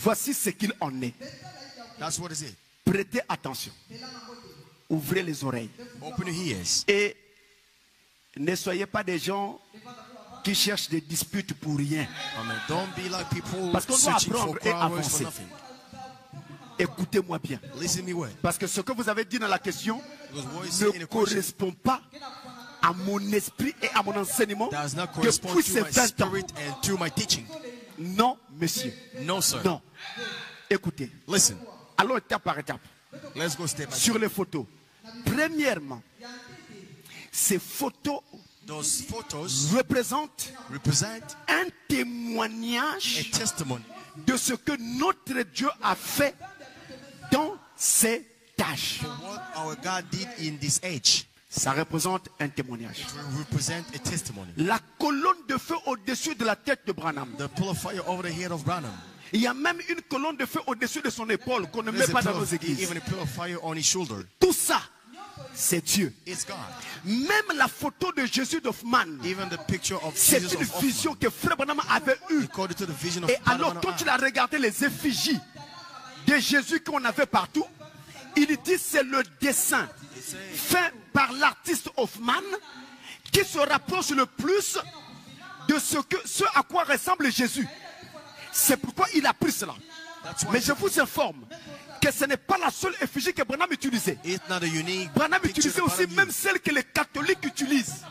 Voici ce qu'il en est. That's what is it. Prêtez attention. Ouvrez les oreilles. Open your ears. Et ne soyez pas des gens qui cherchent des disputes pour rien. Amen. Don't be like people Parce qu'on doit searching for apprendre et quarrels for avancer. nothing. Écoutez-moi bien. Listen me well. Parce que ce que vous avez dit dans la question Because what you say in ne the question correspond pas à mon esprit et à mon enseignement does not correspond depuis ces to my 20 ans. spirit and to my teaching. Non, monsieur. No, sir. Non. Écoutez. Listen. Allons étape par étape. Let's go step by Sur step. les photos. Premièrement, ces photos Those photos représentent represent un a témoignage testimony de ce que notre Dieu a fait dans ces tâches. for what our God did in this age. Ça représente un témoignage. It will represent a testimony. La colonne de feu au-dessus de la tête de Branham. The pillar of fire over the head of Branham. Il y a même une colonne de feu au-dessus de son épaule qu'on ne met There's a pas dans pillar nos of, églises. even a pillar of fire on his shoulder. Tout ça, c'est Dieu. It's God. Même la photo de Jésus d'Hoffmann, Even the picture of c'est Jesus une of vision Hoffman, que Frère Branham avait eue. according to the vision of Et alors, Branham, quand il a regardé les effigies de Jésus qu'on avait partout, il dit c'est le dessin fait par l'artiste Hoffmann qui se rapproche le plus de ce à quoi ressemble Jésus. C'est pourquoi il a pris cela. That's why Mais je vous informe que ce n'est pas la seule effigie que Branham utilisait. it's not a unique Branham picture utilisait that aussi Branham même used. celle que les catholiques utilisent.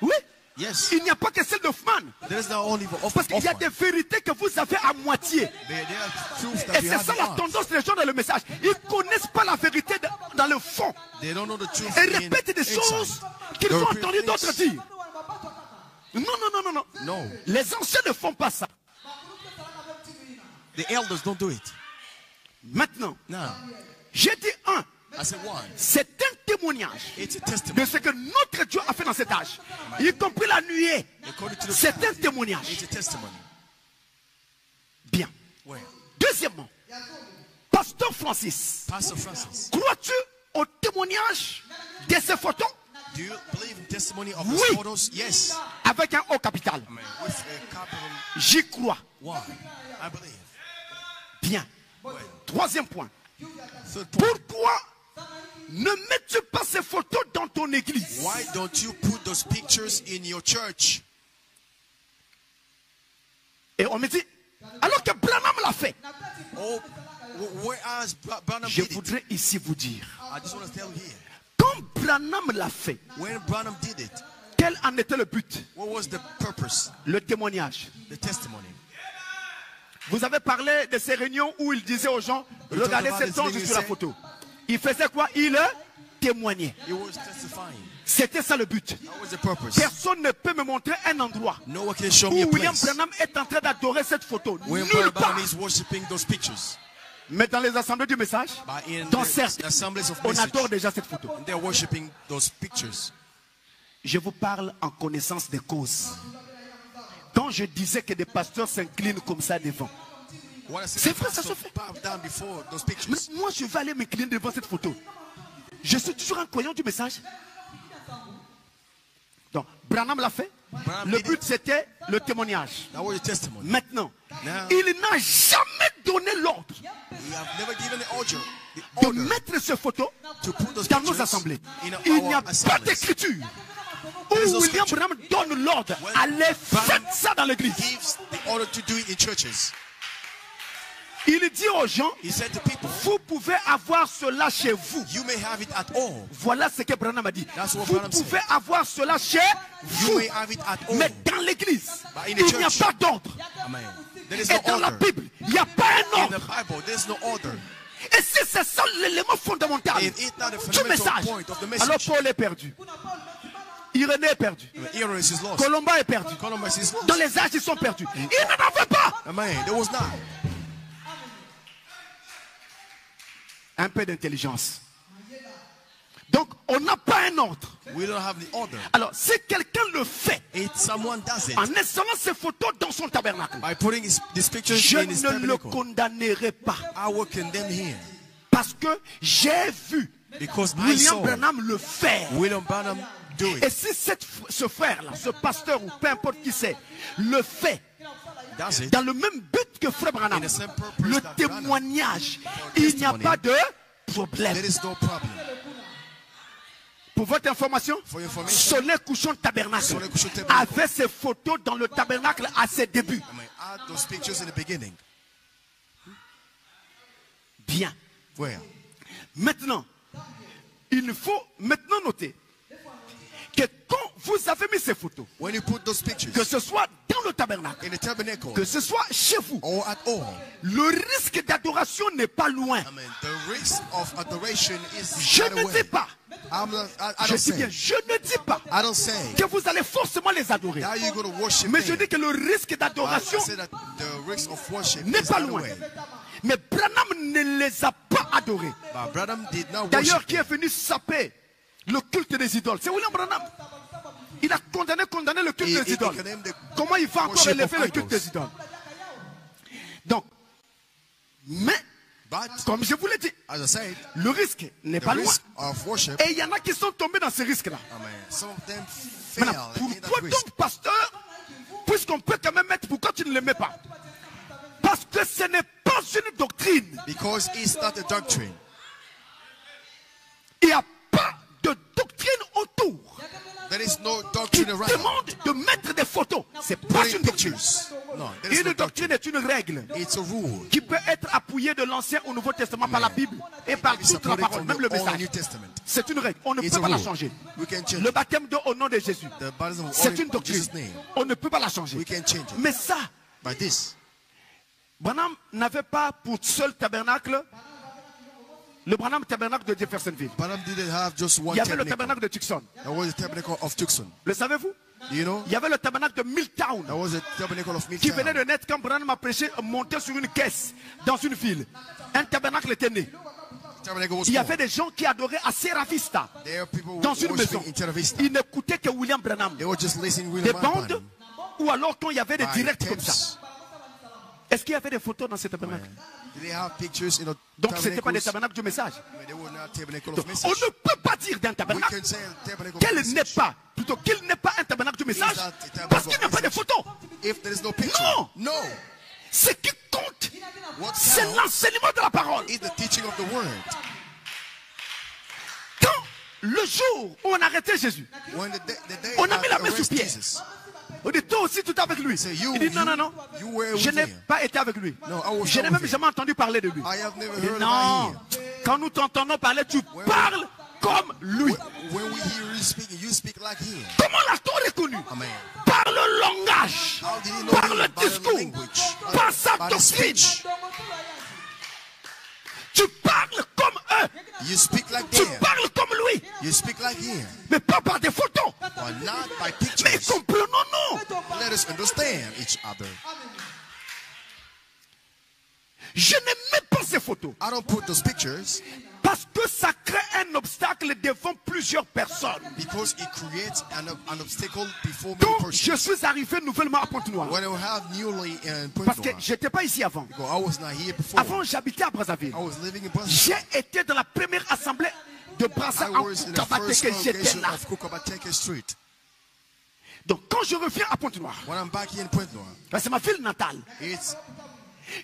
Oui, Yes. il n'y a pas que celle d'Hoffmann. There is not only of Parce qu'il y a des Hoffman. vérités que vous avez à moitié. There are truths that Et we c'est have ça in la us. tendance des gens dans le message. Ils ne connaissent pas la vérité dans le fond. They don't know the truth Et in répètent des choses inside. qu'ils They ont repeat entendu d'autres things. dire. Non, non, non, non, non. No. Les anciens ne font pas ça. The elders don't do it. Maintenant, No. j'ai dit un. I said one. C'est un témoignage It's a de testimony. ce que notre Dieu a fait dans cet âge. Y compris la nuée. According to the C'est un It's témoignage. a testimony. Bien. Where? Deuxièmement, Pasteur Francis, Pastor Francis, crois-tu au témoignage de ces photos do you believe in testimony of Oui. the photos? Yes. avec un O capital? Amen. With a capital J'y crois. one. I believe. Bien. Where? Troisième point. Third point. Pourquoi ne mets-tu pas ces photos dans ton église? Why don't you put those pictures in your church? Et on me dit, alors que Branham l'a fait. Oh, whereas Branham Je did it. voudrais ici vous dire, I just want to tell you here. quand Branham l'a fait, When Branham did it, quel en était le but? what was the purpose? Le témoignage. The testimony. Vous avez parlé de ces réunions où il disait aux gens, regardez talked about cet this ange thing, sur la he photo. Il faisait quoi? Il témoignait. It was testifying. C'était ça le but. That was the purpose. Personne ne peut me montrer un endroit No one can show me a où William place Branham est en train d'adorer cette photo. when Nulle part. Branham is worshiping those pictures. Mais dans les assemblées du message, But in dans the certaines, assemblies of on message, adore déjà cette photo. they're worshiping those pictures. Je vous parle en connaissance des causes. Quand je disais que des pasteurs s'inclinent comme ça devant, What I said, C'est the vrai, ça pastor se fait. bowed down before those mais pictures. moi je vais aller m'incliner devant cette photo. Je suis toujours un croyant du message. Donc, Branham l'a fait. Branham Le did but it. c'était le témoignage. That was your testimony. Maintenant, Now, il n'a jamais donné l'ordre we have never given the order, de mettre ces photos to put those dans nos pictures assemblées. in Il n'y a our pas assemblies. d'écriture There is où no William scripture. Branham donne l'ordre. When Allez, Branham faites ça dans l'église. gives the order to do it in churches. Il dit aux gens, He said to people, vous pouvez avoir cela chez vous. you may have it at all. Voilà ce que Branham a dit. That's what Vous Branham pouvez said. avoir cela chez You vous. may have it at all. Mais dans l'église, But in the il n'y a church, pas d'ordre. Amen. There is Et no dans la order. Bible, il n'y a pas un In ordre. the Bible, there's no order. Et si c'est ça l'élément fondamental If it's not the du fundamental message, point of the alors message, Paul est perdu. Irénée est perdu. ignorance is lost. Colomba est perdu. Columbus is Dans lost. les âges, ils sont perdus. Ils n'en avaient pas. Amen. There was not. Un peu d'intelligence. Donc, on n'a pas un ordre. We don't have the order. Alors, si quelqu'un le fait If someone does it en installant ses photos dans son tabernacle, by putting these pictures je in his ne le tabernacle, condamnerai pas. I will condemn him Parce que j'ai vu because I William saw Branham le faire. William Branham do Et it. si ce frère-là, ce pasteur ou peu importe qui c'est, le fait does it dans le même but que Frère Branham, in the same purpose le that témoignage, Branham- il n'y a testimony, pas de problème. there is no problem. Pour votre information, For your information, Soleil Couchon Tabernacle Soleil Couchon Tabernacle avait ses photos dans le tabernacle à ses débuts. I mean, add those pictures in the beginning. Bien. Where? Maintenant, il faut maintenant noter que quand vous avez mis ces photos, When you put those pictures que ce soit dans le tabernacle, in the tabernacle que ce soit chez vous, or at all, le risque d'adoration n'est pas loin. I mean, the risk of adoration is Je right ne away. dis pas, I je don't dis bien, say, je ne dis pas I don't say que vous allez forcément les adorer. now you're going to worship Mais je them. dis que le risque I d'adoration say that the risk of worship n'est is pas right loin. away. Mais Branham ne les a pas adorés. But Branham did not D'ailleurs, worship qui est venu saper le culte des idoles? C'est William Branham. Il a condamné le culte He des idoles. condemned the Comment il va encore worship élever of le culte idols. des idoles? Donc, mais, But, comme je vous l'ai dit, as I said, le risque n'est the pas loin. risk of worship, Et il y en a qui sont tombés dans ce risque-là. I mean, some of them fail Maintenant, in pourquoi that risk. donc, pasteur, puisqu'on peut quand même mettre, pourquoi tu ne le mets pas? Parce que ce n'est pas une doctrine. Because it's not a doctrine. Il n'y a pas de doctrine autour There is no qui doctrine around. demande de mettre des photos. C'est pas Putting une doctrine. pictures. No, there is Une no doctrine doctrine. est une règle It's a rule. qui peut être appuyée de l'Ancien au Nouveau Testament par la Bible et par It's toute la supported parole, from même le the Old and message. New Testament. C'est une règle. On ne It's peut a pas la rule. changer. We can change Le it. baptême d'eau au nom de Jésus, The baptism of c'est only une doctrine. Jesus' name. On ne peut pas la changer. We can change it. Mais ça, By this, Branham n'avait pas pour seul tabernacle le Branham tabernacle de Jeffersonville. Branham didn't have just Il one y avait le tabernacle. tabernacle de Tucson. That was the tabernacle of Tucson. Le savez-vous? You know? Il y avait le tabernacle de Milltown That was the tabernacle of qui venait Milltown. de naître quand Branham a prêché, monté sur une caisse dans une ville. Un tabernacle était né. Tabernacle was Il y avait born. des gens qui adoraient à Serra Vista There are people dans une maison. worshiping in Terra Vista. Ils n'écoutaient que William Branham. They were just listening to Des William bandes Branham ou alors quand il y avait des by directs comme ça. tapes. Est-ce qu'il y avait des photos dans ce tabernacle? Did they have pictures in the Donc ce n'était pas des tabernacles? tabernacles du message. They were not tabernacle Donc, of on message. ne peut pas dire d'un We tabernacle can say tabernacle of qu'elle n'est message. pas, plutôt qu'il n'est pas un tabernacle du message, Is that a tabernacle parce qu'il n'y a of pas de message? photos. If there is no picture, Non. no. Ce qui compte, What c'est counts l'enseignement de la parole. is the teaching of the word. Quand le jour où on arrêtait Jésus, When the day on a mis la main sur arrest Pierre. Jesus, On dit toi aussi tout avec lui. Say, you- Il dit non, you- non, non. you were Je with n'ai him. pas été avec lui. No, I was Je not n'ai même with him. jamais entendu parler de lui. I have never Il dit, heard non. about him. Quand nous t'entendons parler, tu parles comme lui. When we hear you speak like him. Comment l'a-t-on reconnu? Amen. Par le langage, How did he know par him? le By the discours, language, par sa by the doctrine. speech. Tu parles comme eux. You speak like Tu them. parles comme lui. You speak like him. Mais pas par des photos. But not by Mais pictures. comprenons-nous. Let us understand each other. Je n'aime même pas ces photos. I don't put those pictures Parce que ça crée un obstacle devant plusieurs personnes. because it creates an obstacle before many Quand je persons. suis arrivé nouvellement à Pointe-Noire, When I have newly in parce que Pointe-Noire, je n'étais pas ici avant. because I was not here before. Avant, j'habitais à Brazzaville. I was living in Brazzaville. J'ai été dans la première assemblée de Brazza I en was in the Kabateke. first J'étais congregation là. of Kukabateke Street. Donc quand je reviens à Pointe-Noire, When I'm back here in Pointe-Noire, c'est ma ville natale, it's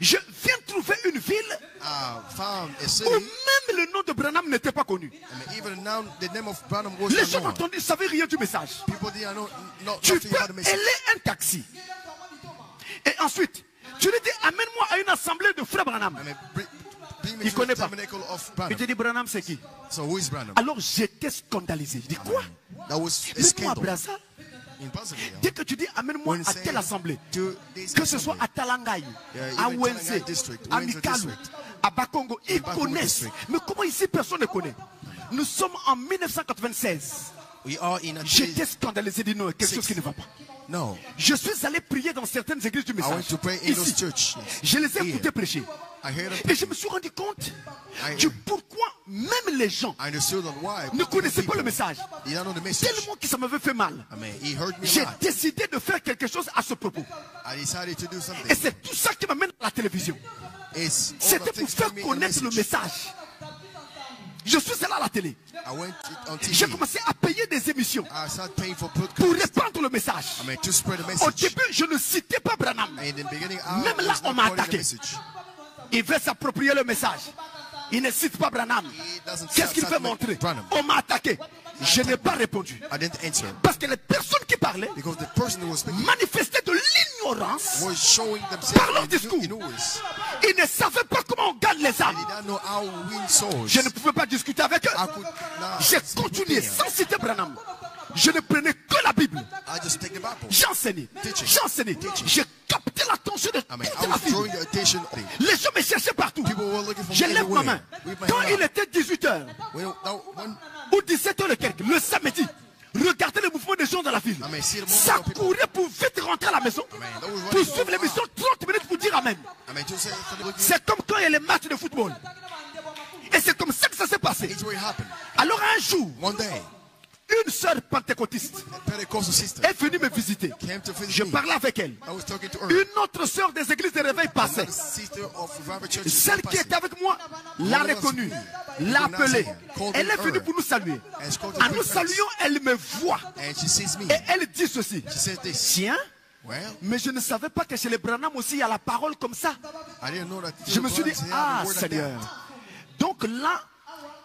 je viens trouver une ville found a où city. même le nom de Branham n'était pas connu. I mean, even now, the name of Branham was Les not gens known. entendu, ne savaient rien du message. People didn't know Tu nothing peux about the message. ailer un taxi. Et ensuite, tu lui dis, amène-moi à une assemblée de frères Branham. I mean, bring me Il to connaît the pas. tabernacle of Il Branham. te dit, Branham, c'est qui? So who is Branham? Alors j'étais scandalisé. Je dis, quoi? That was a Même moi à scandal Brazza, in Brazzaville. dès que tu dis, amène-moi When à say telle assemblée, to this que ce soit assembly, à Talangaï, Yeah, à even Wenze, Talangaï district, à Wenze Mikalu, district, à Bakongo, ils Bakongo connaissent. district. Mais comment ici personne ne connaît? Nous sommes en 1996. we are in a J'étais scandalisé, dit non, quelque chose qui ne va pas. No. Je suis allé prier dans certaines églises du I went message. to pray in those Ici. churches. Je les ai Here. écoutés prêcher. I heard Et je me suis rendu compte du pourquoi même les gens I understood on why ne connaissaient pas le people message. did not know the message. Tellement que ça m'avait fait mal. I mean, he hurt me J'ai bad. décidé de faire quelque chose à ce propos. I decided to do Et something. c'est tout ça qui m'amène à la télévision. It's all C'était the pour things faire to me in the connaître le message. message. Je suis allé à la télé. I went on TV. J'ai commencé à payer des émissions I started paying for pour podcasts. répandre le message. I mean, to spread the Au message. début, je ne citais pas Branham. And in the beginning, I Même là, was on not m'a quoting the attaqué. message. Il veut s'approprier le message. Il ne cite pas Branham. Qu'est-ce qu'il veut montrer? Branham. On m'a attaqué. Je n'ai pas répondu. I didn't answer Parce que les personnes qui parlaient because the person who was speaking manifestaient de l'ignorance was showing par leur themselves discours. ignorance. Ils ne savaient pas comment on gagne les They âmes. did not know how to win souls. Je ne pouvais pas discuter avec eux. I could not J'ai speak with continué them. sans citer Branham. Je ne prenais que la Bible. I just take the Bible. J'enseignais. Teaching. J'enseignais. Teaching. J'ai capté l'attention de I mean, I toute la was ville. drawing the attention. Les gens me cherchaient partout. People were looking for Je me lève ma main. everywhere. With my Quand hand il up. était 18h When ou 17h et quelques, le samedi, regardez le mouvement des gens dans la ville. Amen. See the movement Ça of people. courait pour vite rentrer à la maison. Amen. That was Pour running suivre for l'émission 30 minutes pour dire Amen. I mean, to say for the looking. C'est comme quand il y a les matchs de football. Et c'est comme ça que ça s'est passé. It's what happened. Alors un jour, One day, une sœur pentecôtiste a Pentecostal sister est venue me visiter. came to visit Je me. parlais avec elle. I was talking to her. Une autre sœur des églises de réveil passait. Another sister of Revival Church. Celle qui était avec moi l'a reconnue, l'a appelée. Elle est venue pour nous saluer. En nous saluant, elle me voit. And she sees me. Et elle dit ceci. She says this. Tiens, Well, mais je ne savais pas que chez les Branham aussi il y a la parole comme ça. I didn't know that. Je me suis dit, they have ah a word like Seigneur. that. Donc là,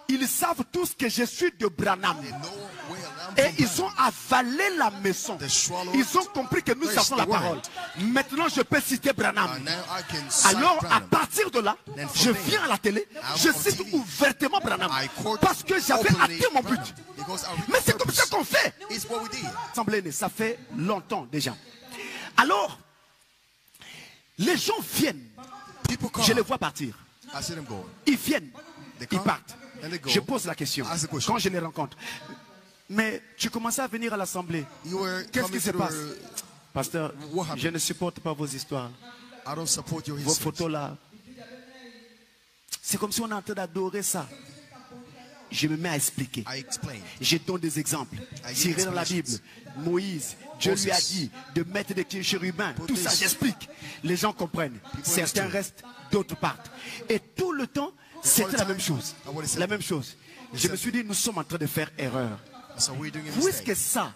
ils savent tous que je suis de Branham. They know well, I'm Et from ils Branham. ont avalé la maison. Ils ont compris que nous avons la parole. Maintenant, je peux citer Branham. And now I can cite Alors, à Branham. partir de là, je viens à la télé, je cite ouvertement Branham. Parce que j'avais atteint mon but. Because I Mais c'est comme ça qu'on fait. It's what we did. Assemblée, ça fait longtemps déjà. Alors, les gens viennent. People come. Je les vois partir. I see them go. Ils viennent. They Ils come partent. and they go. Je pose la question. Ask the question. Quand je les rencontre. Mais tu commençais à venir à l'assemblée. You were Qu'est-ce coming qui se to passe? the- Pasteur, What happened? je ne supporte pas vos histoires. I don't support your Vos history. photos là. C'est comme si on est en train d'adorer ça. Je me mets à expliquer. I explained. Je donne des exemples. I give Tiré dans la Bible. explanations. Moïse, Dieu lui a dit de mettre des chérubins. Tout ça, j'explique. Les gens comprennent. Certains restent, d'autres partent. Et tout le temps, c'était la même chose. La même chose. Je me suis dit, nous sommes en train de faire erreur. So we're doing a Puisque mistake.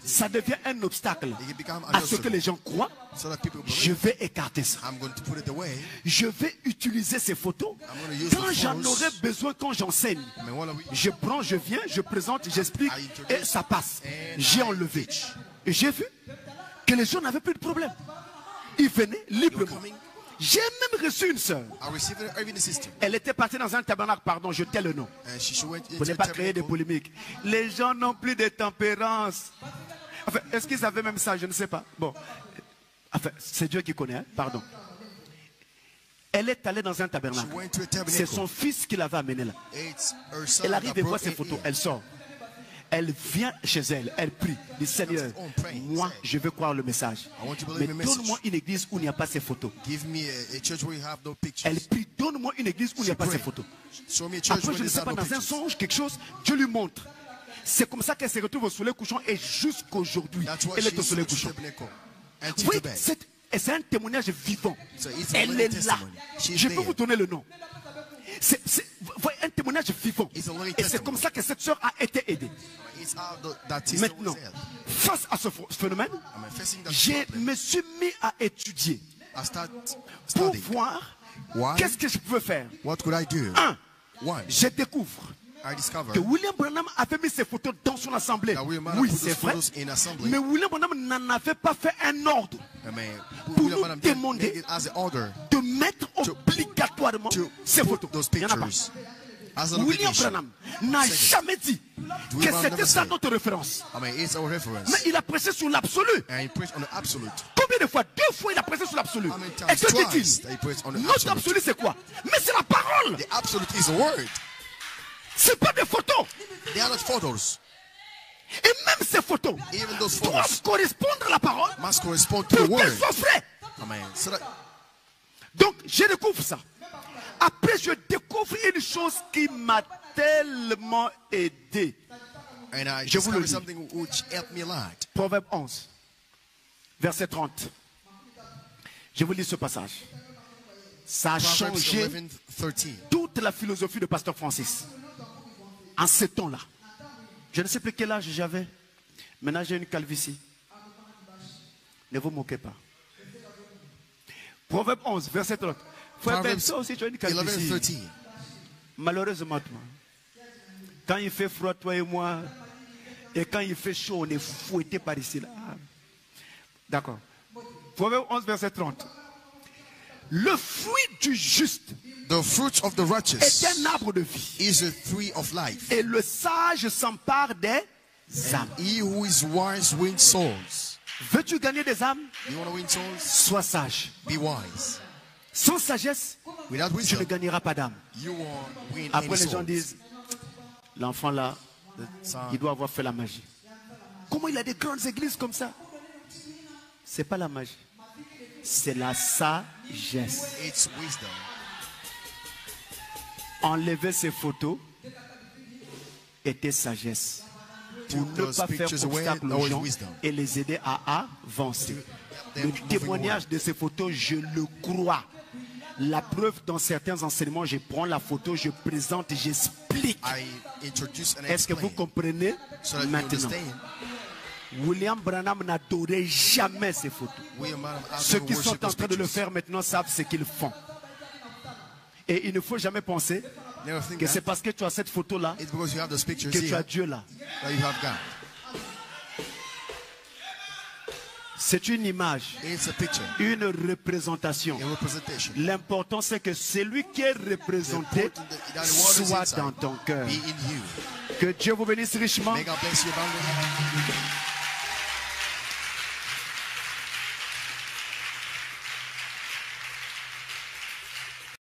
ça devient un obstacle à ce que les gens croient, So that people je believe. vais écarter ça. I'm going to put it away. Je vais utiliser ces photos I'm gonna use quand the j'en photos. aurai besoin, quand j'enseigne. I mean, what are we- Je prends, je viens, je présente, j'explique I introduce et ça passe. and J'ai I enlevé. teach. Et j'ai vu que les gens n'avaient plus de problème. Ils venaient librement. coming. J'ai même reçu une sœur. I received it every sister. Elle était partie dans un tabernacle, pardon, je tais le nom. And she went Pour into ne the pas créer de tabernacle. polémiques. Les gens n'ont plus de tempérance. Enfin, est-ce qu'ils avaient même ça? Je ne sais pas. Bon. Enfin, c'est Dieu qui connaît, hein? Pardon. Elle est allée dans un She tabernacle. went to a tabernacle. C'est son fils qui l'avait amenée là. It's her son Elle that arrive et voit brought ses it photos. in. Elle sort. Elle vient chez elle. Elle prie. Dit Seigneur, moi, je veux croire le message. Mais donne-moi une église où il n'y a pas ces photos. Give me a church where you have no pictures. Elle prie, donne-moi une église où il n'y a pas ces photos. Show me a church Après, where je ne there's sais pas, no dans un pictures. songe, quelque chose, Dieu lui montre. C'est comme ça qu'elle se retrouve au soleil couchant et jusqu'aujourd'hui, That's why elle est au she's soleil in the couchant. tabernacle. Until Oui, today. c'est un témoignage vivant. So it's a Elle living est là. testimony. She's Je peux there. vous donner le nom. C'est voyez, un témoignage vivant. It's a living Et c'est testimony. comme ça que cette soeur a été aidée. It's how that sister Maintenant, was helped. face à ce phénomène, I'm facing that je problem. me suis mis à étudier I start pour studying. voir Why? qu'est-ce que je pouvais faire. What could I do? Un, One, je découvre I discovered que William Branham avait mis ses photos dans son assemblée. that William Branham Oui, put c'est those vrai. photos in assembly. Mais William Branham n'en avait pas fait un ordre I mean, Pour William nous Branham didn't demander make it as an order de mettre obligatoirement to ces put photos. those Il y en a pas. pictures as an William obligation. Branham n'a Second. jamais dit que William Branham c'était never ça said. notre référence. I mean, it's our reference. Mais il a prêché sur l'absolu. And he preached on the absolute. Combien de fois? 2 fois il a prêché sur l'absolu. How many times? Et que Twice dit-il? that he preached on the Notre absolute. absolu c'est quoi? Mais c'est la parole. The absolute is a word. C'est pas des photos. They are not photos. Et même ces photos Even those doivent photos correspondre à la parole must correspond to the pour qu'elles word. soient vraies. I mean, so that Donc, je découvre ça. Après, je découvre une chose qui m'a tellement aidé. and I Je vous le discovered dis. something which helped me a lot. Proverbe 11, verset 30. Je vous lis ce passage. Ça a Proverbs changé 11:13. toute la philosophie de Pasteur Francis. En ce temps-là, je ne sais plus quel âge j'avais. Maintenant, j'ai une calvitie. Ne vous moquez pas. Proverbe 11, verset 30. Frère Ben, toi aussi, tu as une 11, calvitie. 13. Malheureusement, toi. Quand il fait froid, toi et moi, et quand il fait chaud, on est fouetté par ici. Là. D'accord. Proverbe 11, verset 30. Le fruit du juste The fruit of the est righteous un arbre de vie. is a tree of life. Et le sage s'empare des âmes. He who is wise wins souls. Veux-tu gagner des âmes? You want to win souls? Sois sage. Be wise. Sans sagesse, Without tu ne wisdom, gagneras pas d'âme. you won't win Après, any les gens souls. disent, l'enfant là, il doit avoir fait la magie. Comment il a des grandes églises comme ça? C'est pas la magie. C'est la sagesse. It's wisdom. Enlever ces photos était sagesse. Pour Took ne those pas faire pictures away, obstacle that aux was gens wisdom. et les aider à avancer. Them Le moving témoignage forward. de ces photos, je le crois. La preuve, dans certains enseignements, je prends la photo, je présente, j'explique. I introduce and Est-ce que vous explain comprenez so that you maintenant? understand. William Branham n'adorait jamais ces photos. William Branham Ceux qui worship sont en those train de le pictures. faire maintenant savent ce qu'ils font. Et il ne faut jamais penser Never think que c'est that parce que tu as cette photo-là it's because you have those pictures que tu as here Dieu là. that you have God. C'est une image, It's a picture, une représentation. a representation. L'important c'est que celui qui est représenté Important that the word is soit inside, dans ton cœur. be in you. Que Dieu vous bénisse richement. May God bless you abundantly.